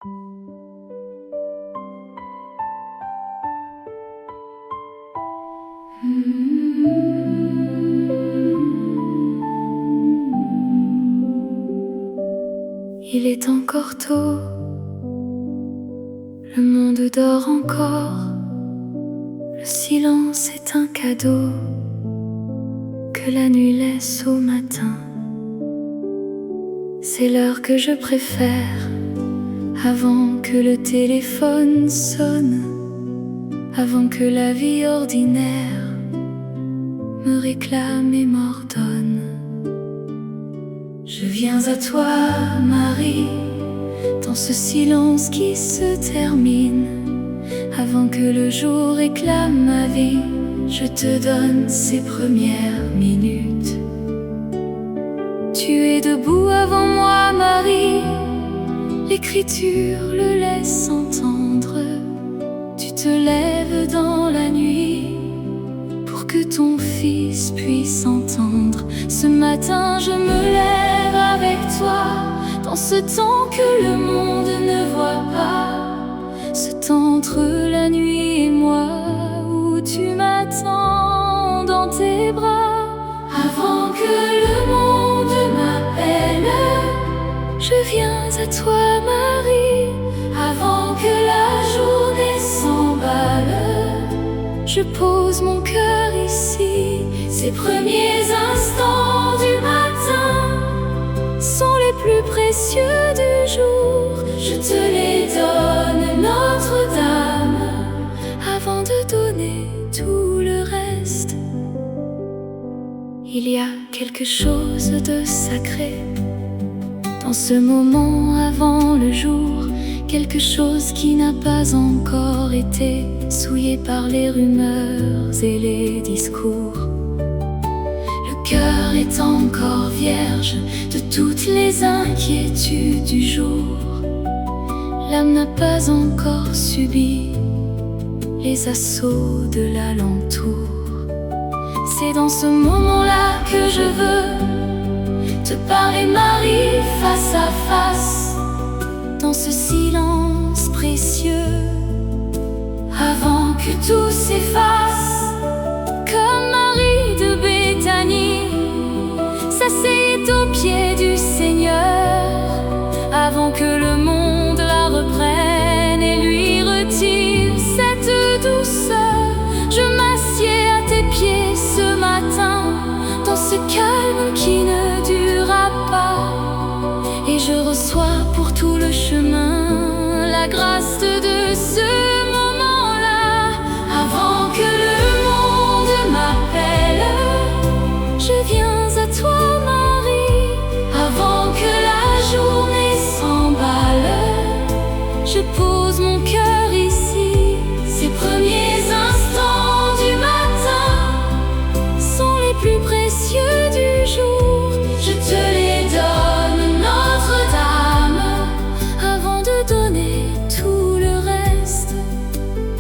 Il est encore tôt, le monde dort encore, le silence est un cadeau que la nuit laisse au matin. C'est l'heure que je préfère, avant que le téléphone sonne, avant que la vie ordinaire me réclame et m'ordonne. Je viens à toi, Marie, dans ce silence qui se termine. Avant que le jour réclame ma vie, je te donne ces premières minutes. Tu es debout avant moi, Marie, l'écriture le laisse entendre. Tu te lèves dans la nuit pour que ton fils puisse entendre. Ce matin je me lève avec toi, dans ce temps que le monde ne voit pas, ce temps entre la nuit et moi, où tu m'attends dans tes bras. Avant que le monde m'appelle, je viens à toi, Marie. Avant que la journée s'emballe, je pose mon cœur ici. Ces premiers instants du matin sont les plus précieux du jour. Je te les donne, Notre-Dame, avant de donner tout le reste. Il y a quelque chose de sacré dans ce moment avant le jour, quelque chose qui n'a pas encore été souillé par les rumeurs et les discours. Le cœur est encore vierge de toutes les inquiétudes du jour. L'âme n'a pas encore subi les assauts de l'alentour. C'est dans ce moment-là que je veux te parler, Marie, face à face, dans ce silence précieux, avant que tout s'efface. Comme Marie de Béthanie s'asseyait aux pieds du Seigneur, avant que le monde la reprenne et lui retire cette douceur. Je m'assieds à tes pieds ce matin, dans ce calme qui ne durera pas, et je reçois pour tout le chemin la grâce de ce moment-là. Avant que le monde m'appelle, je viens à toi, Marie. Avant que la journée s'emballe, je pose mon cœur ici. Ces premiers instants du matin sont les plus précieux du jour. Je te les donne, Notre-Dame, avant de donner tout le reste.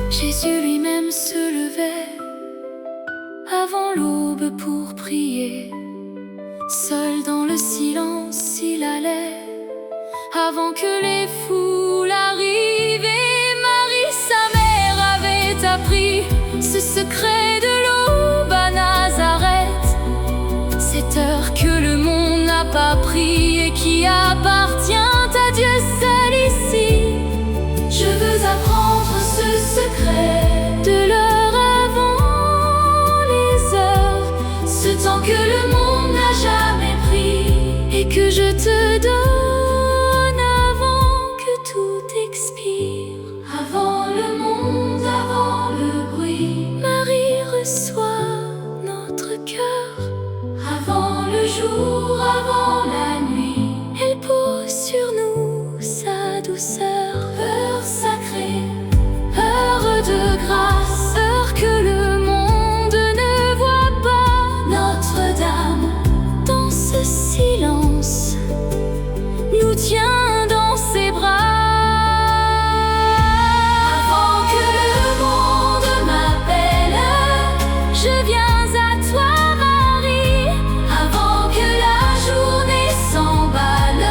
Jésus lui-même se levait avant l'aube pour prier. Seul dans le silence il allait, avant que les foules arrivent. Et Marie, sa mère, avait appris ce secret de l'aube à Nazareth, cette heure que le monde n'a pas pris et qui appartient à Dieu seul ici. Je veux apprendre ce secret de l'heure avant les heures, ce temps que le monde n'a jamais pris et que je te donne avant que tout expire. Avant le monde, avant le bruit, Marie reçoit notre cœur. Avant le jour, avant la nuit, elle pose sur nous sa douceur. Heure sacrée, heure de grâce, heure que le monde ne voit pas. Notre-Dame, dans ce silence, nous tient dans ses bras. Avant que le monde m'appelle, je viens à toi, Marie. Avant que la journée s'emballe,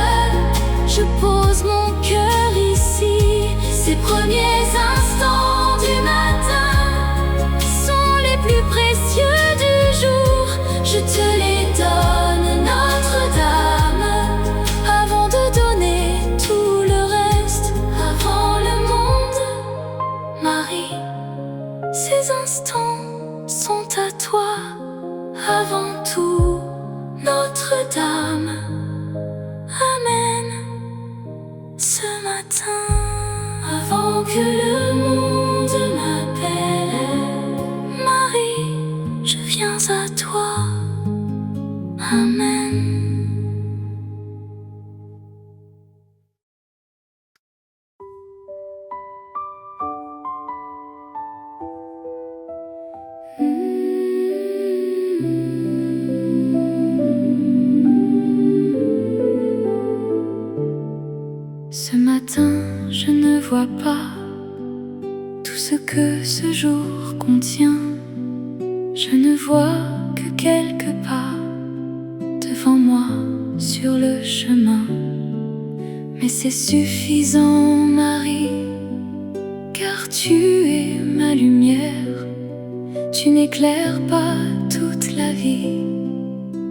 je pose mon cœur ici. Ces premiers instants du matin sont les plus précieux du jour. Je te les donne, Notre-Dame, avant de donner tout le reste, avant le monde. Marie, ces instants sont à toi, avant tout, Notre-Dame. Amen. Ce matin, avant que le monde m'appelle, Marie, je viens à toi. Amen. Ce matin, je ne vois pas tout ce que ce jour contient. Je ne vois que quelques pas devant moi sur le chemin. Mais c'est suffisant, Marie, car tu es ma lumière. Tu n'éclaires pas toute la vie,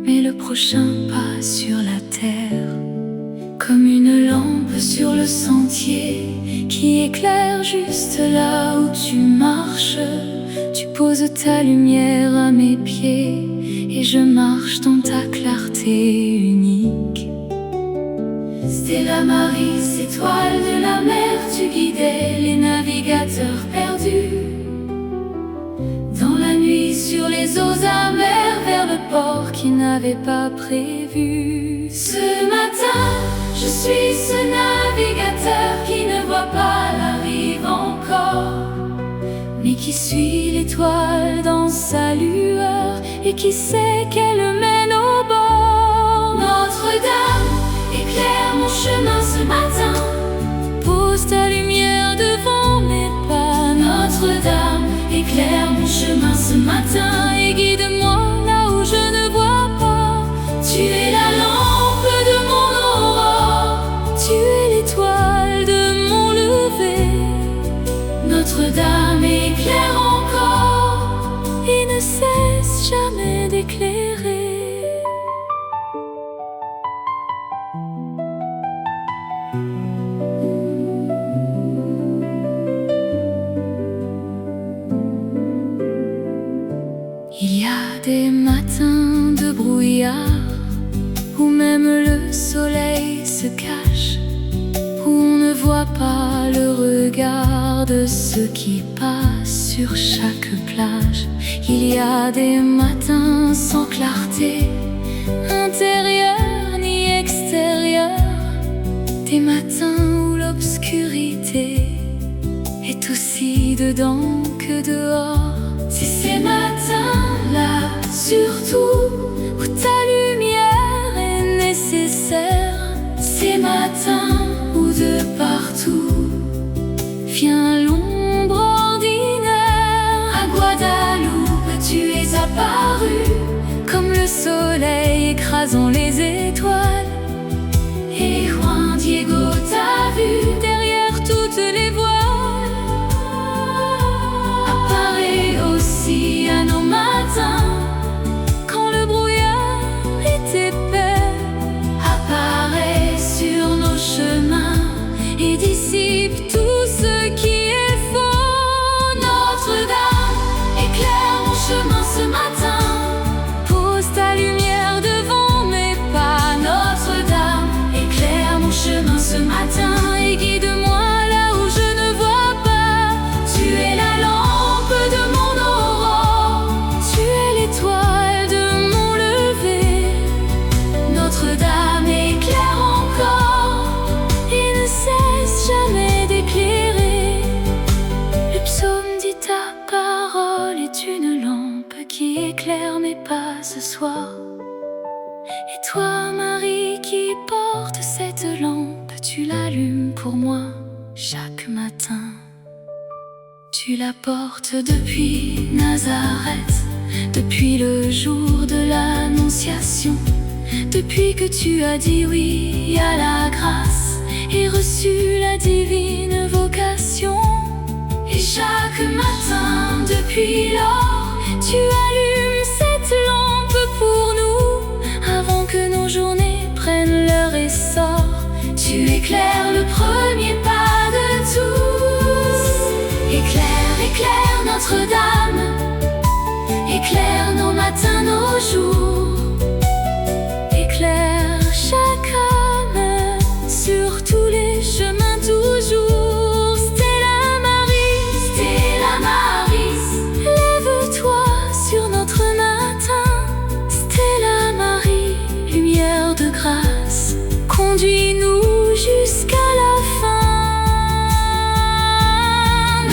mais le prochain pas sur la terre. Comme une lampe sur le sentier qui éclaire juste là où tu marches. Tu poses ta lumière à mes pieds et je marche dans ta clarté unique. Stella Maris, étoile de la mer, tu guidais les navigateurs perdus dans la nuit sur les eaux amères vers le port qu'ils n'avaient pas prévu. Ce matin, je suis ce navigateur qui ne voit pas la rive encore, mais qui suit l'étoile dans sa lueur et qui sait qu'elle mène au bord. Notre-Dame, éclaire mon chemin ce matin, pose ta lumière devant mes pas. Notre-Dame, éclaire mon chemin ce matin et guide-moi là où je ne vois pas. Tu es la lampe de mon aurore, tu es l'étoile de mon lever. Notre-Dame éclaire encore et ne cesse jamais d'éclairer. Il y a des matins de brouillard où même le soleil se cache, où on ne voit pas le regard de ceux qui passent sur chaque plage. Il y a des matins sans clarté intérieure ni extérieure, des matins où l'obscurité est aussi dedans que dehors. C'est ces matins-là, surtout, où ta lumière est nécessaire. Ces matins où de partout vient l'ombre ordinaire. À Guadeloupe, tu es apparu comme le soleil écrasant les étoiles. Et Juan Diego t'a vu derrière toutes les voiles. À nos matins, quand le brouillard est épais, apparaît sur nos chemins et dissipe tout ce qui est faux. Notre-Dame, éclaire mon chemin ce matin, pose ta lumière devant mes pas. Notre-Dame, éclaire mon chemin ce matin et guide-moi là où je ne vois pas. Tu es la lampe de mon l'étoile de mon lever. Notre-Dame éclaire encore et ne cesse jamais d'éclairer. Le psaume dit ta parole est une lampe qui éclaire mes pas ce soir. Et toi, Marie, qui porte cette lampe, tu l'allumes pour moi chaque matin. Tu la portes depuis Nazareth, depuis le jour de l'Annonciation, depuis que tu as dit oui à la grâce et reçu la divine vocation. chaque matin depuis lors, tu allumes cette lampe pour nous. Avant que nos journées prennent leur essor, tu éclaires le premier pas de tous. Éclaire, éclaire Notre-Dame, éclaire nos matins, nos jours. Éclaire chaque âme sur tous les chemins toujours. Stella Maris, lève-toi sur notre matin. Stella Maris, lumière de grâce, conduis-nous jusqu'à la fin.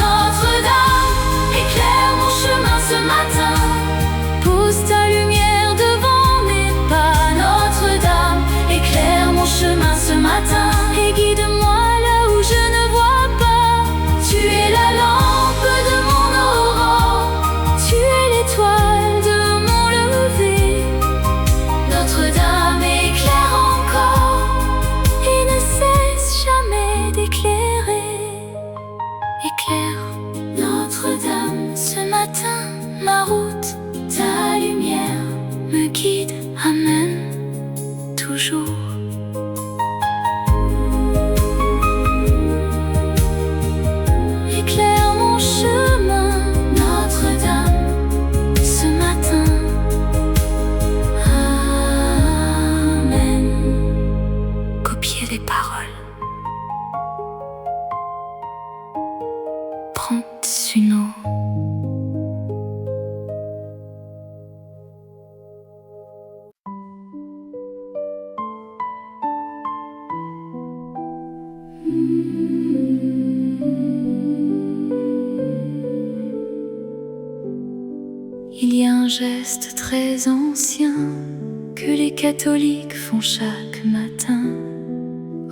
Notre-Dame, éclaire mon chemin ce matin. Pose ta lumière devant mes pas. Notre-Dame, éclaire mon chemin ce matin. Et guide-moi là où je ne vois pas. Tu es la lampe de mon aurore, tu es l'étoile de mon lever. Notre-Dame éclaire encore et ne cesse jamais d'éclairer. Éclaire Notre-Dame ce matin ma route, ta lumière me guide, amène toujours. Éclaire mon chemin, Notre-Dame, ce matin. Amen. Copier les paroles. Prends une eau. Il y a un geste très ancien que les catholiques font chaque matin: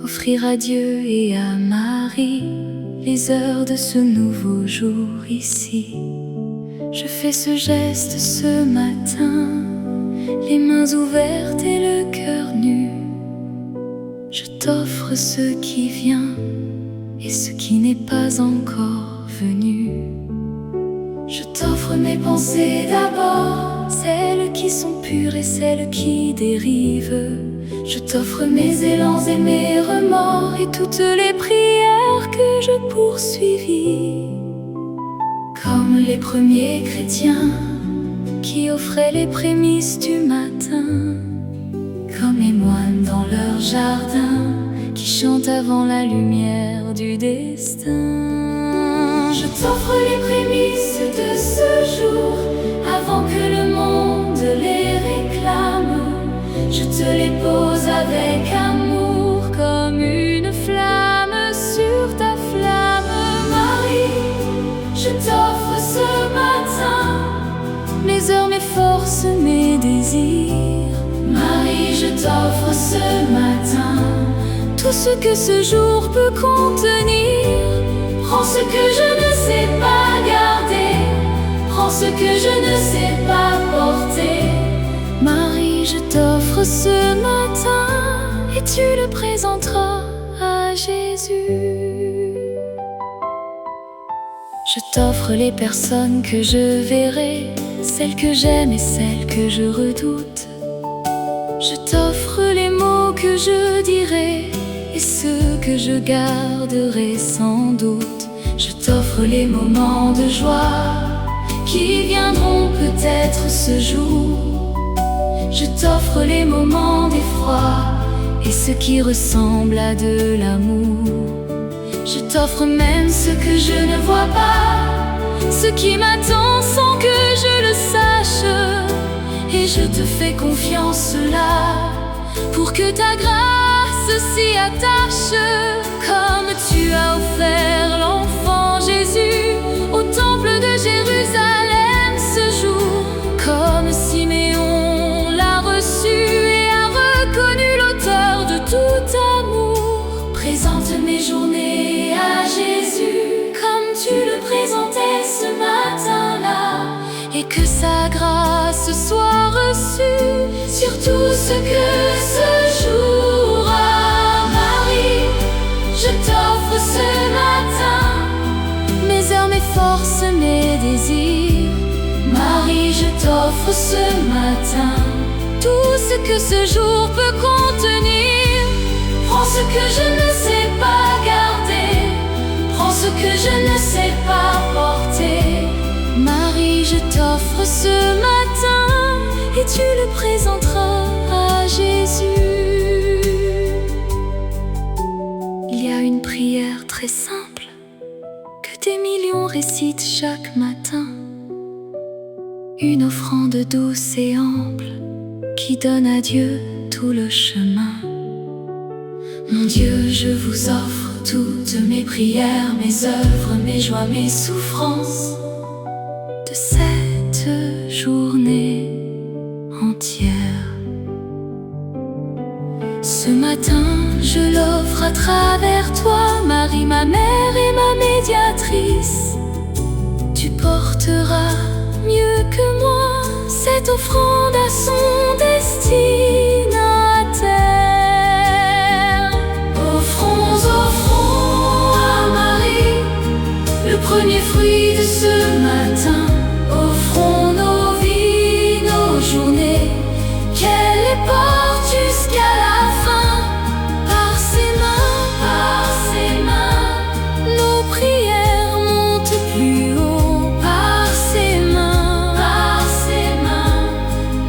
offrir à Dieu et à Marie les heures de ce nouveau jour ici. Je fais ce geste ce matin, les mains ouvertes et le cœur nu. Je t'offre ce qui vient et ce qui n'est pas encore venu. Je t'offre mes pensées d'abord, celles qui sont pures et celles qui dérivent. Je t'offre mes élans et mes remords et toutes les prières que je poursuivis. Comme les premiers chrétiens qui offraient les prémices du matin, comme les moines dans leur jardin qui chantent avant la lumière du destin. Je t'offre les prémices de ce jour avant que le monde les réclame. Je te les pose avec amour comme une flamme sur ta flamme. Marie, je t'offre ce matin mes heures, mes forces, mes désirs. Marie, je t'offre ce matin tout ce que ce jour peut contenir. Prends ce que je ne sais pas garder, prends ce que je ne sais pas porter. Marie, je t'offre ce matin et tu le présenteras à Jésus. Je t'offre les personnes que je verrai, celles que j'aime et celles que je redoute. Je t'offre les mots que je dirai et ceux que je garderai sans doute. Je t'offre les moments de joie qui viendront peut-être ce jour. Je t'offre les moments d'effroi et ce qui ressemble à de l'amour. Je t'offre même ce que je ne vois pas, ce qui m'attend sans que je le sache. Et je te fais confiance là, pour que ta grâce s'y attache. Comme tu as offert l'enfant Jésus au temple de Jérusalem ce jour, comme Siméon l'a reçu et a reconnu l'auteur de tout amour. Présente mes journées à Jésus comme tu le présentais ce matin-là, et que sa grâce soit reçue sur tout ce que ce jour a. Marie, je t'offre ce matin mes heures, mes forces, désir. Marie, je t'offre ce matin tout ce que ce jour peut contenir. Prends ce que je ne sais pas garder, prends ce que je ne sais pas porter. Marie, je t'offre ce matin et tu le présenteras à Jésus. Il y a une prière très simple que des millions récitent chaque matin, une offrande douce et ample qui donne à Dieu tout le chemin. Mon Dieu, je vous offre toutes mes prières, mes œuvres, mes joies, mes souffrances de cette journée entière. Ce matin, je l'offre à travers toi, Marie, ma mère et ma médiatrice. Tu porteras mieux que moi cette offrande à son destinataire. Offrons, offrons à Marie le premier fruit de ce matin. Offrons nos vies, nos journées, qu'elle les porte jusqu'à la fin. Par ses mains, nos prières montent plus haut. Par ses mains,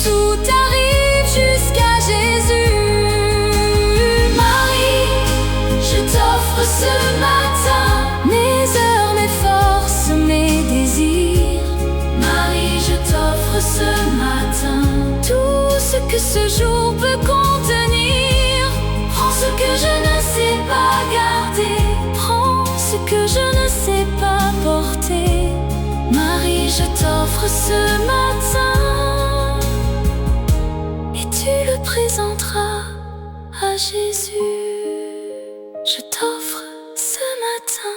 tout arrive jusqu'à Jésus. Marie, je t'offre ce matin mes heures, mes forces, mes désirs. Marie, je t'offre ce matin tout ce que ce jour peut contenir. Prends ce que je ne sais pas garder, prends ce que je ne sais pas porter. Marie, je t'offre ce matin et tu le présenteras à Jésus. Je t'offre ce matin,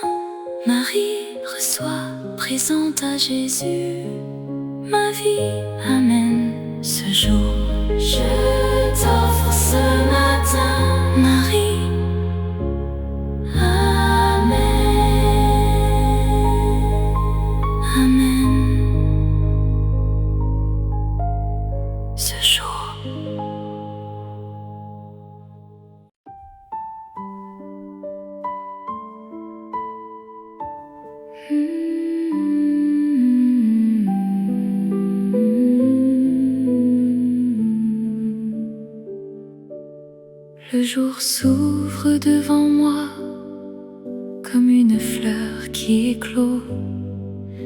Marie, reçois, présente à Jésus ma vie, amène ce jour. Je t'offre ce matin, Marie, amène ce jour. Le jour s'ouvre devant moi comme une fleur qui éclot.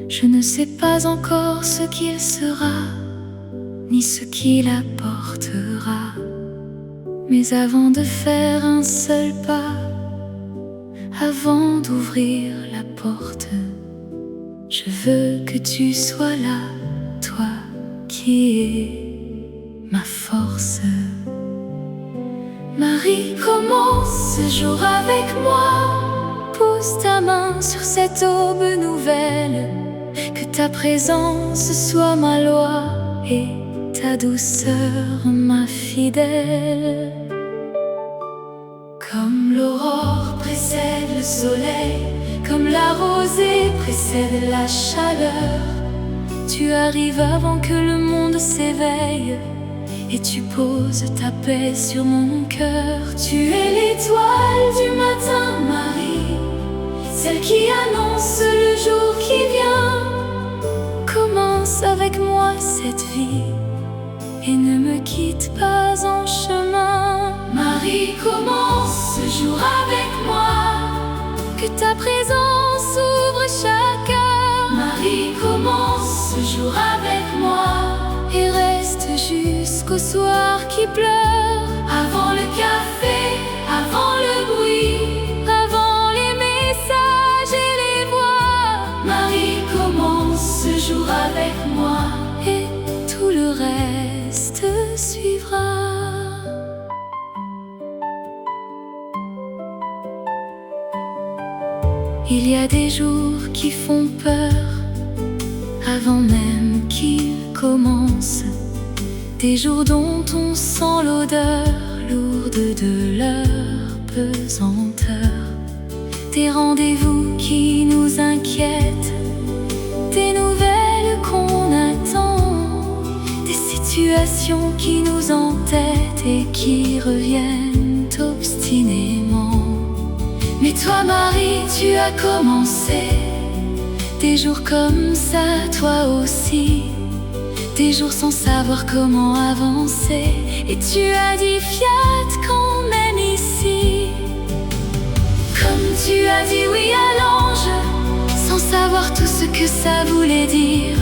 Je ne sais pas encore ce qu'il sera, ni ce qu'il apportera. Mais avant de faire un seul pas, avant d'ouvrir la porte, je veux que tu sois là, toi qui es ma force. Marie, commence ce jour avec moi. Pose ta main sur cette aube nouvelle. Que ta présence soit ma loi et ta douceur ma fidèle. Comme l'aurore précède le soleil, comme la rosée précède la chaleur, tu arrives avant que le monde s'éveille et tu poses ta paix sur mon cœur. Tu es l'étoile du matin, Marie, celle qui annonce le jour qui vient. Commence avec moi cette vie et ne me quitte pas en chemin. Marie, commence ce jour avec moi. Que ta présence ouvre chaque cœur. Marie, commence ce jour avec moi et reste jusqu'au soir qui pleure. Avant le café, avant le bruit, avant les messages et les voix. Marie, commence ce jour avec moi et tout le reste suivra. Il y a des jours qui font peur avant même qu'ils commencent, des jours dont on sent l'odeur lourde de leur pesanteur, des rendez-vous qui nous inquiètent, des nouvelles questions qui nous entêtent et qui reviennent obstinément. Mais toi, Marie, tu as commencé des jours comme ça, toi aussi. Des jours sans savoir comment avancer. Et tu as dit fiat quand même ici. Comme tu as dit oui à l'ange, sans savoir tout ce que ça voulait dire.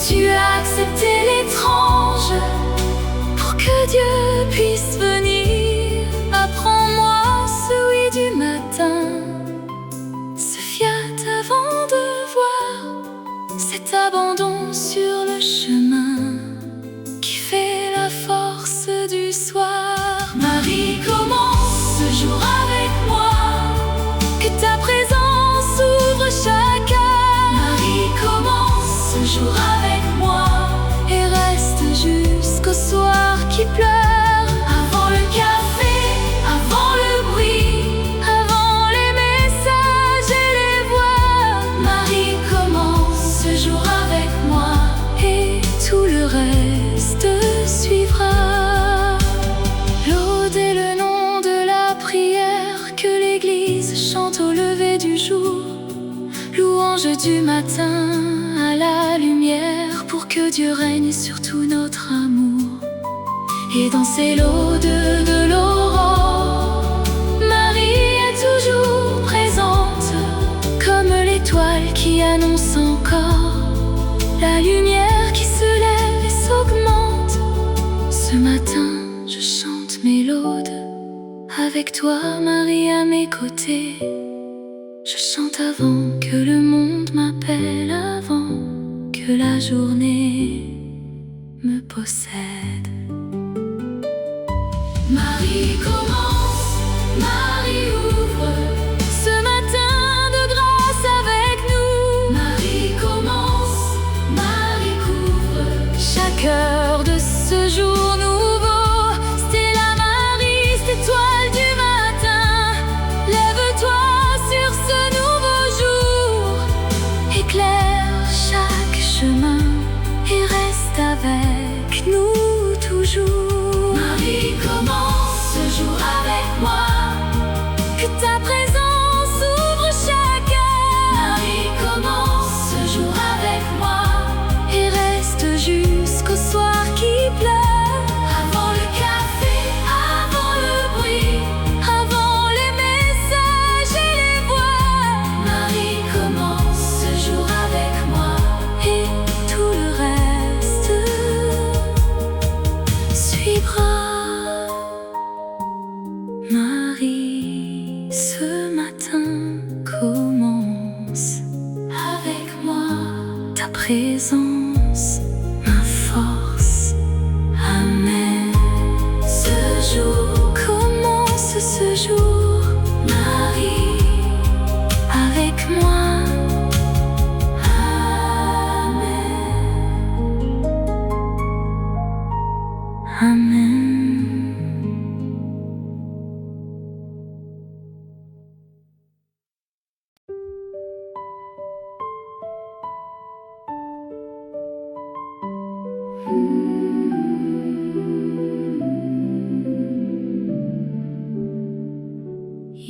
Tu as accepté l'étrange pour que Dieu puisse venir. Apprends-moi ce oui du matin, ce fiat avant de voir cet abandon sur le chemin qui fait la force du soir. Marie, commence ce jour avec moi, que ta présence ouvre chaque cœur. Marie, commence ce jour avec moi et reste jusqu'au soir qui pleure. Avant le café, avant le bruit, avant les messages et les voix. Marie, commence ce jour avec moi et tout le reste suivra. L'aude est le nom de la prière que l'Église chante au lever du jour. Louange du matin à la lumière pour que Dieu règne sur tout notre amour. Et dans ces laudes de l'aurore, Marie est toujours présente, comme l'étoile qui annonce encore la lumière qui se lève et s'augmente. Ce matin, je chante mes laudes avec toi, Marie, à mes côtés. Je chante avant que le monde m'appelle, avant que la journée me possède. Marie, commence, Marie, ouvre ce matin de grâce avec nous. Marie, commence, Marie, couvre chaque heure de ce jour nouveau. Stella Maris, étoile du matin, lève-toi sur ce nouveau jour. Éclaire chaque chemin et reste avec nous toujours. Marie, commence ce jour avec moi, que ta présence ouvre chaque cœur. Marie, commence ce jour avec moi et reste jusqu'au soir qui pleure. Avant le café, avant le bruit, avant les messages et les voix. Marie, commence ce jour avec moi et tout le reste suivra. Marie, ce matin commence avec moi. Ta présence, ma force, amen. Ce jour commence ce jour, Marie, avec moi. Amen. Amen.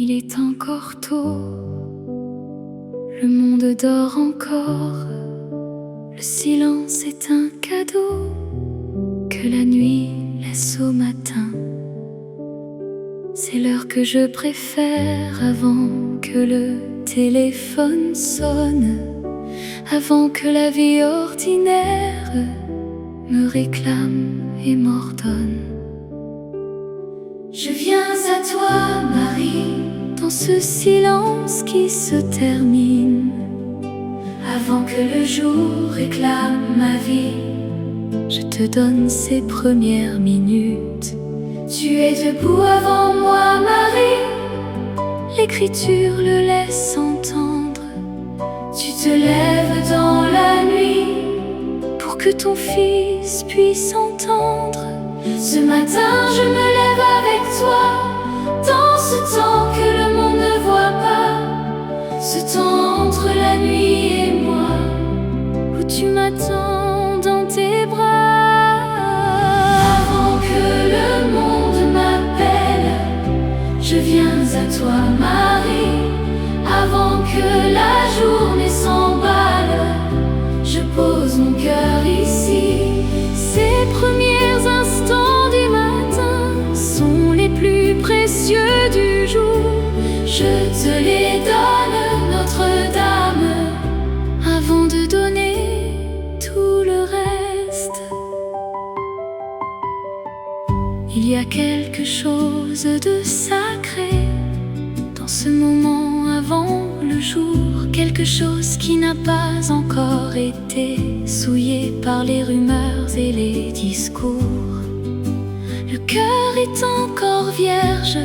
Il est encore tôt, le monde dort encore. Le silence est un cadeau que la nuit laisse au matin. C'est l'heure que je préfère avant que le téléphone sonne, avant que la vie ordinaire me réclame et m'ordonne. Je viens à toi, Marie, dans ce silence qui se termine. Avant que le jour réclame ma vie, je te donne ces premières minutes. Tu es debout avant moi, Marie, l'écriture le laisse entendre. Tu te lèves dans la nuit pour que ton fils puisse entendre. Ce matin je me lève avec toi, dans ce temps que le monde ne voit pas, ce temps entre la nuit et moi, où tu m'attends dans tes bras. le jour, quelque chose qui n'a pas encore été souillé par les rumeurs et les discours. Le cœur est encore vierge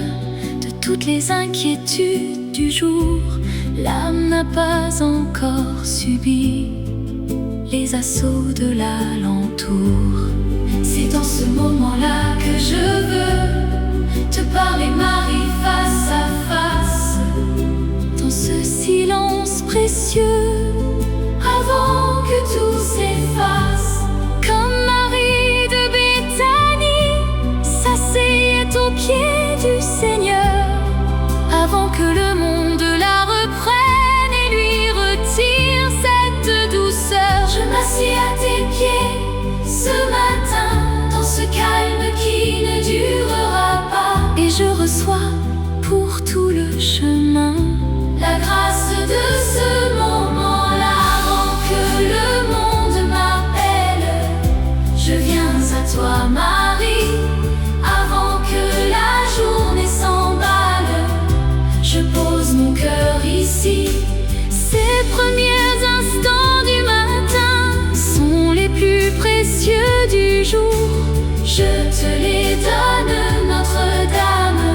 de toutes les inquiétudes du jour. L'âme n'a pas encore subi les assauts de l'alentour. C'est dans ce moment-là que je veux te parler, Marie, face à face. Dans ce silence précieux, avant que tout s'efface. Comme Marie de Béthanie s'asseyait aux pieds du Seigneur, avant que le monde la reprenne et lui retire cette douceur. Je m'assieds à tes pieds ce matin, dans ce calme qui ne durera pas, et je reçois pour tout le chemin la grâce de ce moment-là. Avant que le monde m'appelle, je viens à toi, Marie. Avant que la journée s'emballe, je pose mon cœur ici. Ces premiers instants du matin sont les plus précieux du jour. Je te les donne, Notre-Dame,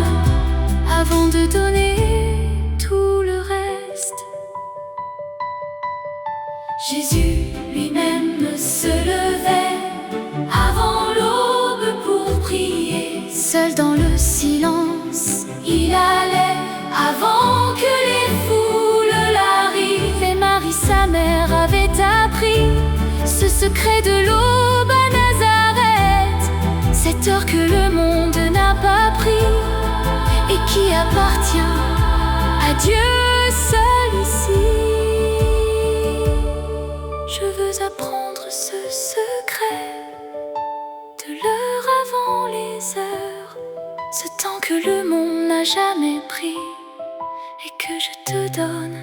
avant de donner tout le reste. Jésus lui-même se levait avant l'aube pour prier. Seul dans le silence, il allait avant que les foules l'arrivent. Et Marie, sa mère, avait appris ce secret de l'aube à Nazareth, cette heure que le monde n'a pas pris et qui appartient à Dieu seul ici. Je veux apprendre ce secret de l'heure avant les heures, ce temps que le monde n'a jamais pris et que je te donne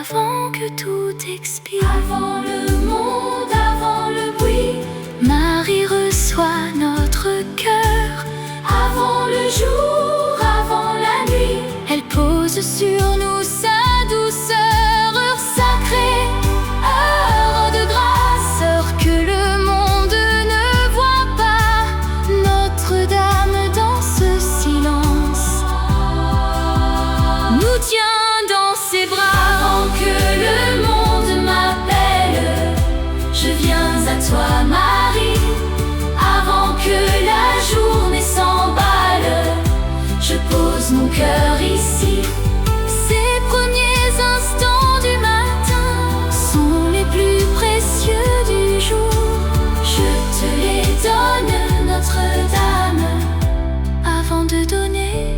avant que tout expire. Avant le monde, avant le bruit, Marie reçoit notre cœur. Avant le jour, avant la nuit, elle pose sur nous sa douceur. Heure sacrée, heure de grâce, heure que le monde ne voit pas. Notre-Dame dans ce silence nous tient dans ses bras. Avant que le monde m'appelle, je viens à toi, Marie. Avant que la journée s'emballe, je pose mon cœur ici. Ces premiers instants du matin sont les plus précieux du jour. Je te les donne, Notre-Dame, avant de donner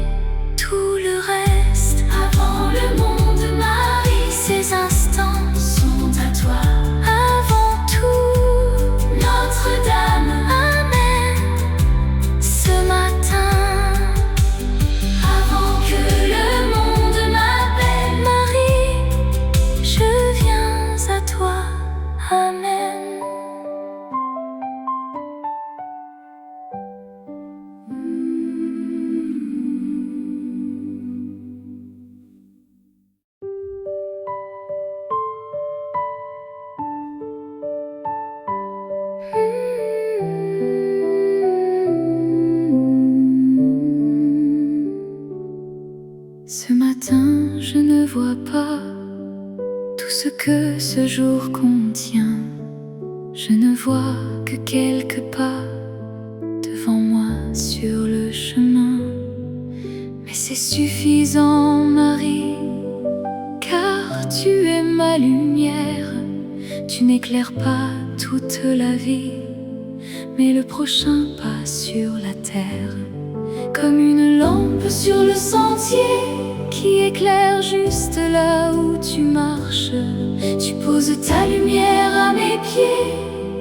tout le reste. Avant le monde, Marie, ces instants sont à toi. Avant tout, Notre-Dame, Amen. Ce matin, avant que le monde m'appelle, Marie, je viens à toi, Amen. Ce matin, je ne vois pas tout ce que ce jour contient. Je ne vois que quelques pas devant moi sur le chemin. Mais c'est suffisant, Marie, car tu es ma lumière. Tu n'éclaires pas toute la vie, mais le prochain pas sur la terre. Comme une lampe sur le sentier qui éclaire juste là où tu marches. Tu poses ta lumière à mes pieds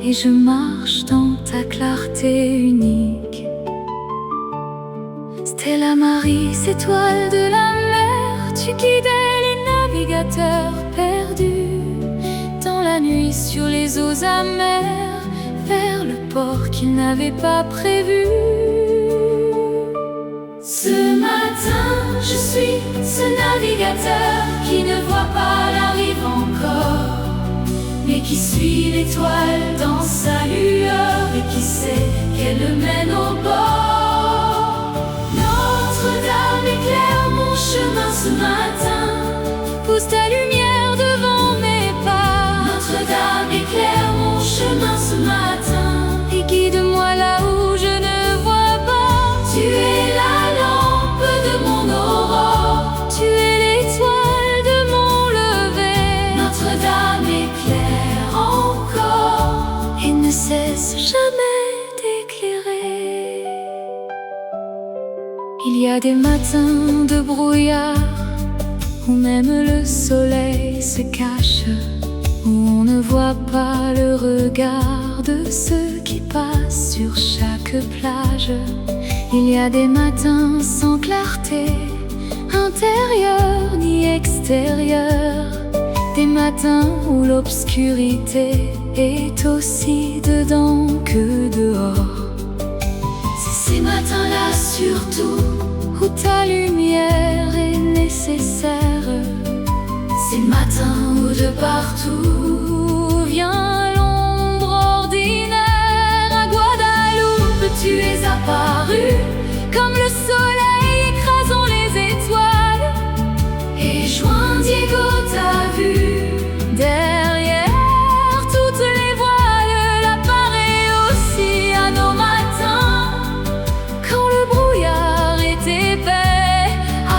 et je marche dans ta clarté unique. Stella Maris, étoile de la mer, tu guidais les navigateurs perdus dans la nuit sur les eaux amères, vers le port qu'ils n'avaient pas prévu. Ce matin, je suis ce navigateur qui ne voit l'étoile dans sa lueur et qui sait qu'elle le mène au bord. Notre-Dame éclaire mon chemin ce matin, pousse ta lumière devant mes pas. Notre-Dame éclaire mon chemin ce matin et guide-moi là où je ne vois pas. Tu es la lampe de mon aurore, tu es l'étoile de mon lever. Notre-Dame éclaire encore et ne cesse jamais d'éclairer. Il y a des matins de brouillard où même le soleil se cache, où on ne voit pas le regard de ceux qui passent sur chaque plage. Il y a des matins sans clarté intérieure ni extérieure, des matins où l'obscurité est aussi dedans que dehors. C'est ces matins-là surtout où ta lumière est nécessaire, ces matins où de partout vient l'ombre ordinaire. À Guadeloupe, tu es apparu comme le soleil écrasant les étoiles, et Juan Diego t'a vu derrière toutes les voiles. L'appareil aussi à nos matins, quand le brouillard est épais,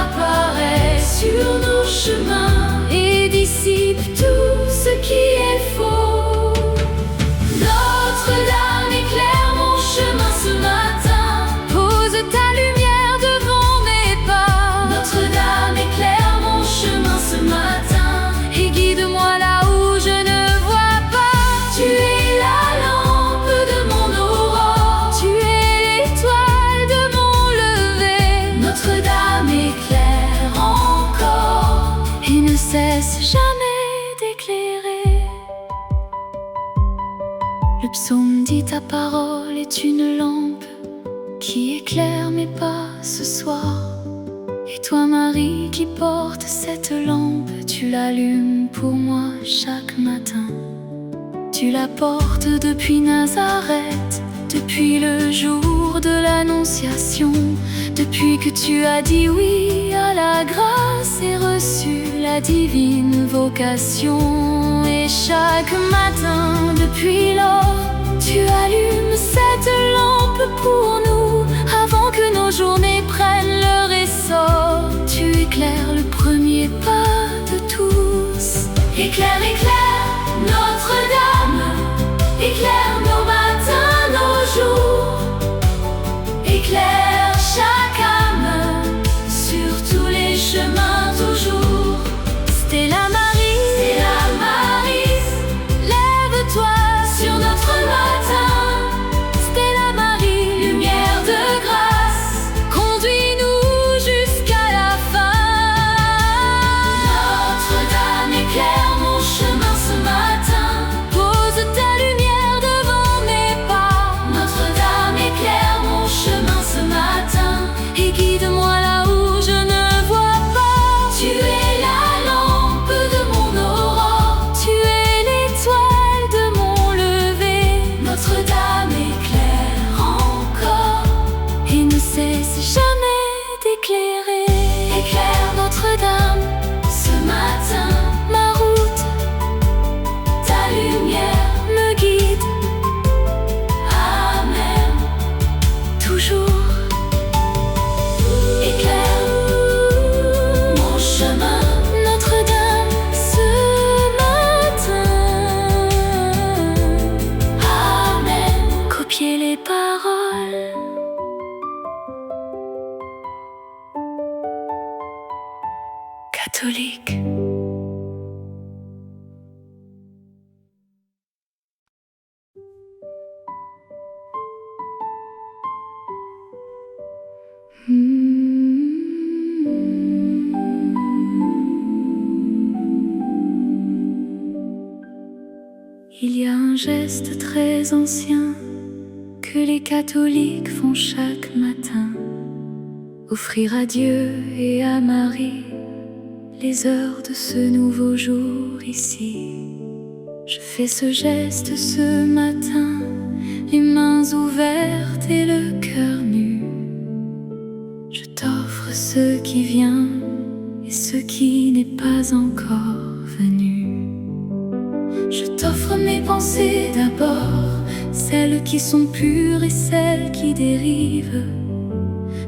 apparaît sur nos chemins et dissipe tout ce qui est faux. Notre-Dame éclaire mon chemin ce matin, pose ta lumière devant mes pas. Notre-Dame éclaire mon chemin ce matin et guide-moi là où je ne vois pas. Tu es la lampe de mon aurore, tu es l'étoile de mon lever. Notre-Dame éclaire encore et ne cesse jamais d'éclairer. Le psaume dit ta parole est une lampe qui éclaire mes pas ce soir. Et toi Marie qui porte cette lampe, tu l'allumes pour moi chaque matin. Tu la portes depuis Nazareth, depuis le jour de l'Annonciation, depuis que tu as dit oui à la grâce et reçu la divine vocation. Et chaque matin depuis lors, tu allumes cette lampe pour nous, avant que nos journées prennent leur essor. Tu éclaires le premier pas de tous. Éclaire, éclaire, Notre-Dame, éclaire nos matins, nos jours. Éclaire chaque âme sur tous les chemins toujours. Stella Maris, Stella Maris, lève-toi sur notre matin. Stella Maris, lumière de grâce, conduis-nous jusqu'à la fin. Notre-Dame éclaire mon chemin ce matin, pose ta lumière devant mes pas. Notre-Dame éclaire mon chemin ce matin et guide-moi là où je ne vois pas. Tu es la lampe de mon aurore, tu es l'étoile de mon lever. Notre-Dame éclaire encore et ne cesse jamais d'éclairer. Éclaire Notre-Dame ce matin ma route, ta lumière me guide. Amen. Toujours éclaire mon chemin, Notre-Dame ce matin. Amen. Copier les paroles. Catholique. Il y a un geste très ancien que les catholiques font chaque matin, offrir à Dieu et à Marie les heures de ce nouveau jour ici. Je fais ce geste ce matin, les mains ouvertes et le cœur nu. Je t'offre ce qui vient et ce qui n'est pas encore venu. Je t'offre mes pensées d'abord, celles qui sont pures et celles qui dérivent.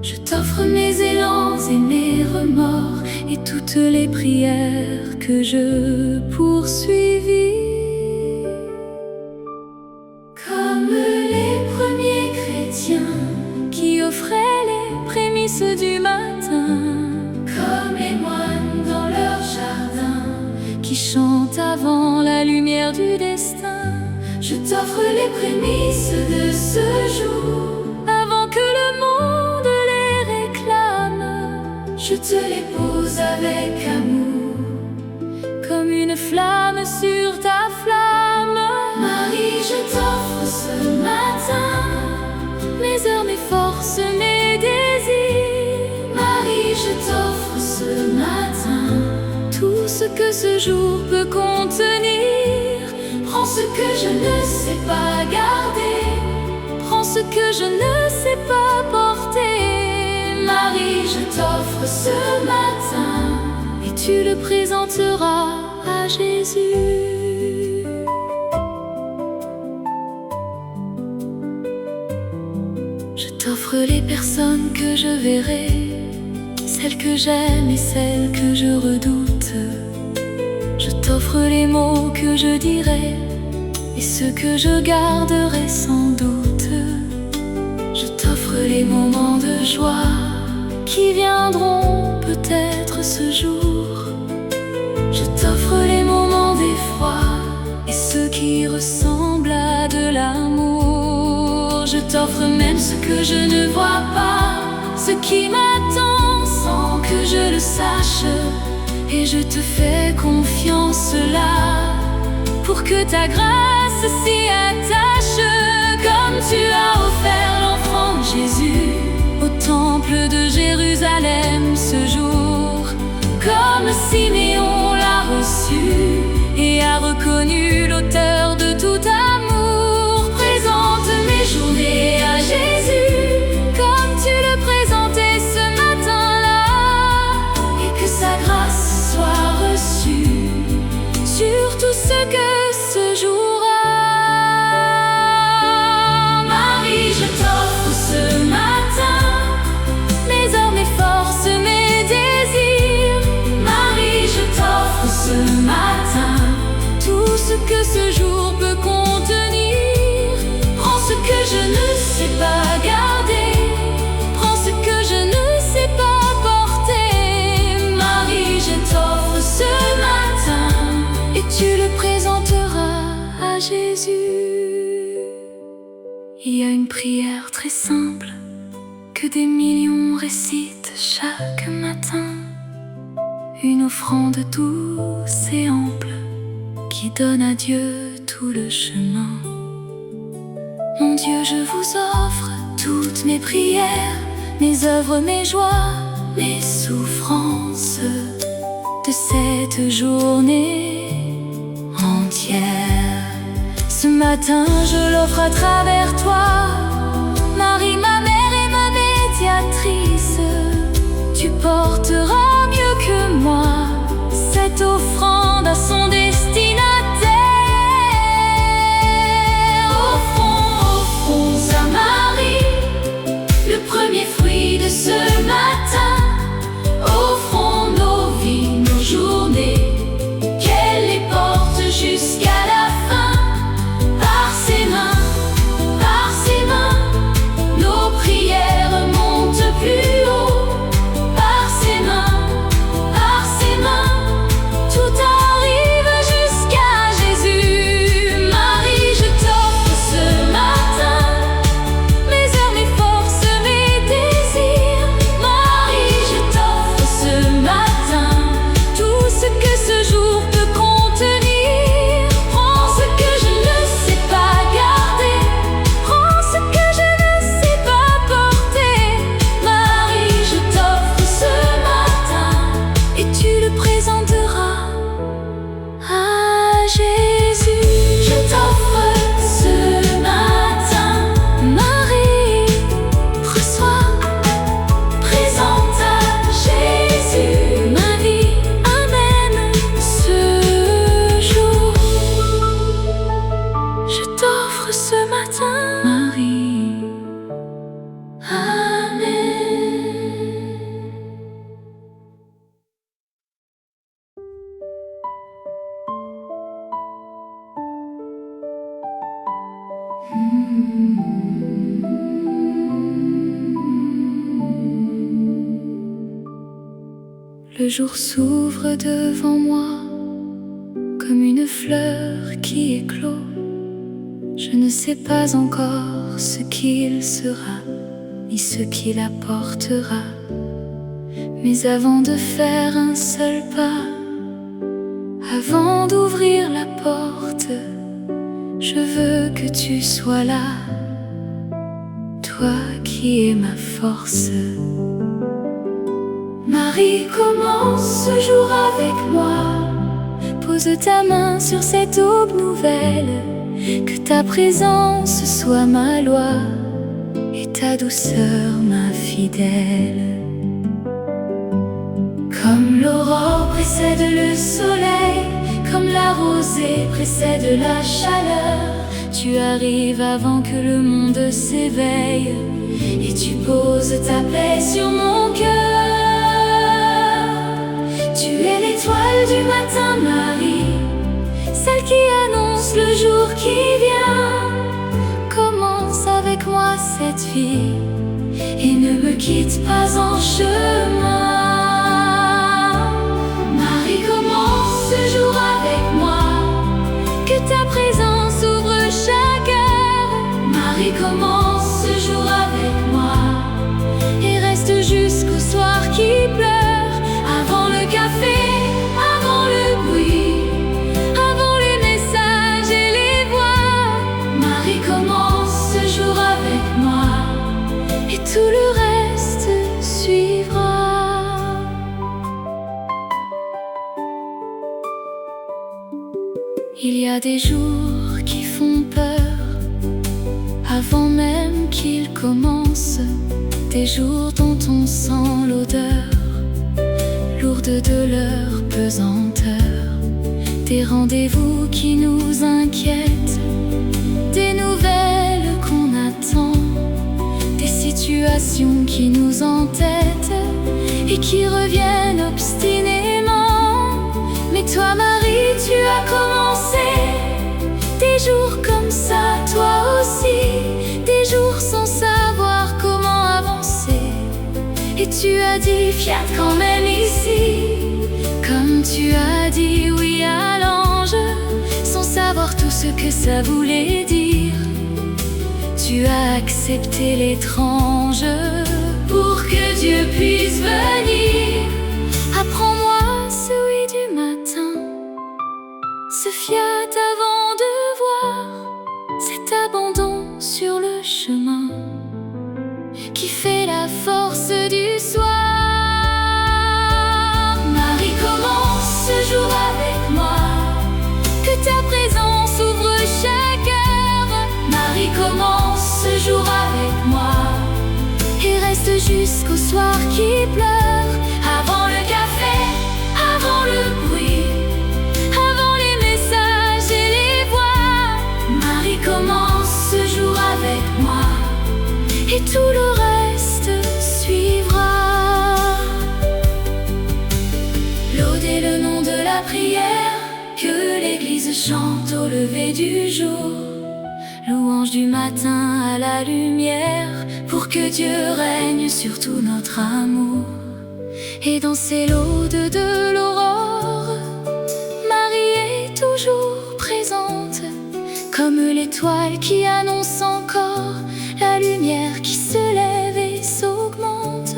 Je t'offre mes élans et mes remords et toutes les prières que je poursuivis. Comme les premiers chrétiens qui offraient les prémices du matin, comme les moines dans leur jardin qui chantent avant la lumière du destin. Je t'offre les prémices de ce jour avant que le monde les réclame. Je te les pose avec amour, comme une flamme sur ta flamme. Marie, je t'offre ce matin mes heures, mes forces, mes désirs. Marie, je t'offre ce matin tout ce que ce jour peut contenir. Prends ce que je ne sais pas garder, prends ce que je ne sais pas porter. Marie, je t'offre ce matin et tu le présenteras à Jésus. Je t'offre les personnes que je verrai, celles que j'aime et celles que je redoute. Je t'offre les mots que je dirai et ceux que je garderai sans doute. Je t'offre les moments de joie qui viendront peut-être ce jour. Je t'offre les moments d'effroi et ceux qui ressemblent à de l'amour. Je t'offre même ce que je ne vois pas, ce qui m'attend sans que je le sache. Et je te fais confiance là, pour que ta grâce s'y attache. Comme tu as offert l'enfant Jésus au temple de Jérusalem ce jour, comme Siméon l'a reçu et a reconnu l'auteur de tout amour. Présente mes journées à Jésus, comme tu le présentais ce matin-là, et que sa grâce soit reçue sur tout ce que ce jour-là. Marie, je t'offre ce matin mes heures, mes forces, mes désirs. Marie, je t'offre ce matin tout ce que ce jour peut contenir. Prends ce que je ne sais pas garder, prends ce que je ne sais pas porter. Marie, je t'offre ce matin et tu le présenteras à Jésus. Il y a une prière très simple que des millions récitent chaque matin, une offrande douce et ample qui donne à Dieu tout le chemin. Mon Dieu, je vous offre toutes mes prières, mes œuvres, mes joies, mes souffrances de cette journée entière. Ce matin, je l'offre à travers toi, Marie, ma mère et ma médiatrice. Tu porteras mieux que moi cette offrande à son destinataire. Offrons à Marie le premier fruit de ce matin. Offrons nos vies, nos journées, qu'elle les porte jusqu'à la fin. Par ses mains, nos prières montent plus haut. Par ses mains, tout arrive jusqu'à Jésus. Marie, je t'offre ce matin mes heures, mes forces, mes désirs. Marie, je t'offre ce matin tout ce que ce jour peut contenir. Prends ce que je ne sais pas garder, prends ce que je ne sais pas porter. Marie, je t'offre ce matin et tu le présenteras à Jésus. Le jour s'ouvre devant moi comme une fleur qui éclot. Je ne sais pas encore ce qu'il sera, ni ce qu'il apportera. Mais avant de faire un seul pas, avant d'ouvrir la porte, je veux que tu sois là, toi qui es ma force. Marie, commence ce jour avec moi. Pose ta main sur cette aube nouvelle. Que ta présence soit ma loi et ta douceur ma fidèle. Comme l'aurore précède le soleil, comme la rosée précède la chaleur, tu arrives avant que le monde s'éveille et tu poses ta paix sur mon cœur. Tu es l'étoile du matin, Marie, celle qui annonce le jour qui vient. Commence avec moi cette vie et ne me quitte pas en chemin. Marie, commence ce jour avec moi. Que ta présence ouvre chaque heure. Marie, commence ce jour avec moi et reste jusqu'au soir qui pleure. Avant le café, avant le bruit, avant les messages et les voix. Marie, commence ce jour avec moi et tout le reste suivra. Il y a des jours qui font peur avant même qu'ils commencent, des jours dont on sent l'odeur lourde de leur pesanteur, des rendez-vous qui nous inquiètent, des nouvelles qu'on attend, des situations qui nous entêtent et qui reviennent obstinément. Mais toi, Marie, tu as commencé des jours comme ça, toi aussi, des jours sans savoir comment avancer. Et tu as dit fiat quand même ici, comme tu as dit oui à l'ange, sans savoir tout ce que ça voulait dire. Tu as accepté l'étrange pour que Dieu puisse venir. Apprends-moi ce oui du matin, ce fiat avant de voir, cet abandon sur le chemin qui fait la force du soir. Marie, commence ce jour avec moi. Que ta présence ouvre chaque heure. Marie, commence ce jour avec moi et reste jusqu'au soir qui pleure. Avant le café, avant le bruit, avant les messages et les voix. Marie, commence ce jour avec moi et tout le reste suivra. L'aude est le nom de la prière que l'Église chante au lever du jour. Louange du matin à la lumière pour que Dieu règne sur tout notre amour. Et dans ces laudes de l'aurore, Marie est toujours présente, comme l'étoile qui annonce encore la lumière qui se lève et s'augmente.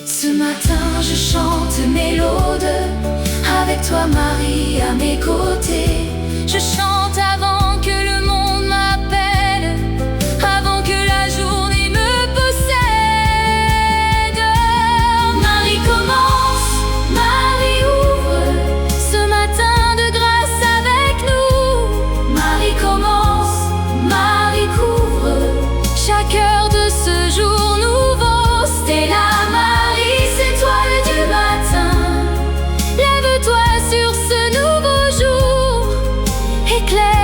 Ce matin je chante mes laudes, avec toi Marie à mes côtés. Je chante avant que le monde m'appelle, avant que la journée me possède. Marie, commence, Marie, ouvre ce matin de grâce avec nous. Marie, commence, Marie, couvre chaque heure de ce jour nouveau. Stella Maris, étoile du matin, lève-toi sur ce nouveau jour, éclaire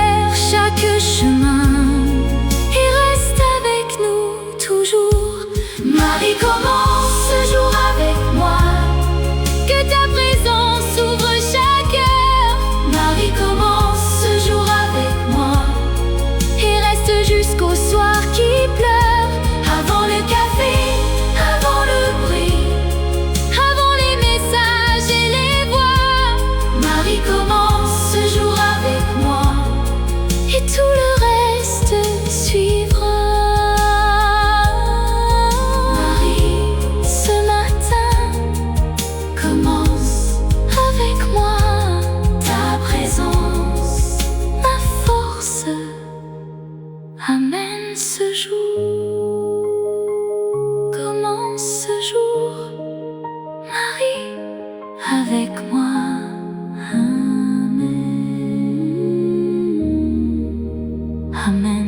Amen.